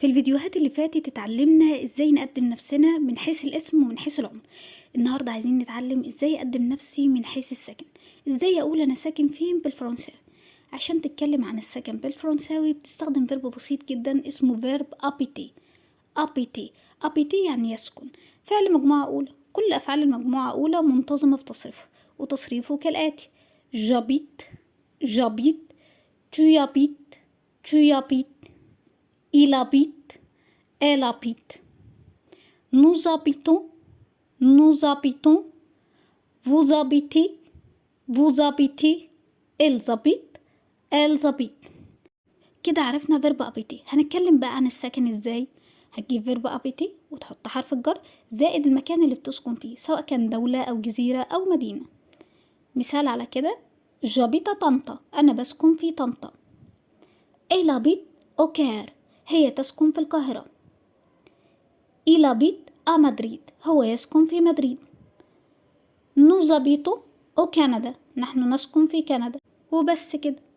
في الفيديوهات اللي فاتت اتعلمنا ازاي نقدم نفسنا من حيث الاسم ومن حيث العمر. النهاردة عايزين نتعلم ازاي اقدم نفسي من حيث السكن. ازاي اقول انا ساكن فين بالفرنساوي. عشان تتكلم عن السكن بالفرنساوي بتستخدم فيرب بسيط جدا اسمه فيرب ابيتي. ابيتي يعني يسكن، فعل مجموعة اولى. كل افعال المجموعة اولى منتظمة في تصريفها، وتصريفه كالاتي: j'habite j'habite tu habites tu habites il habite elle habite nous habitons nous habitons vous habitez vous habitez elles habitent elles habitent. كده عرفنا فيرب ابيتي. هنتكلم بقى عن السكن ازاي. هتجيب فيرب ابيتي وتحط حرف الجر زائد المكان اللي بتسكن فيه، سواء كان دولة او جزيرة او مدينة. مثال على كده: جابيتا طنطا، انا بسكن في طنطا. elle habite au Caire، هي تسكن في القاهرة. il habite à مدريد، هو يسكن في مدريد. nous habitons au Canada، نحن نسكن في كندا. وبس كده.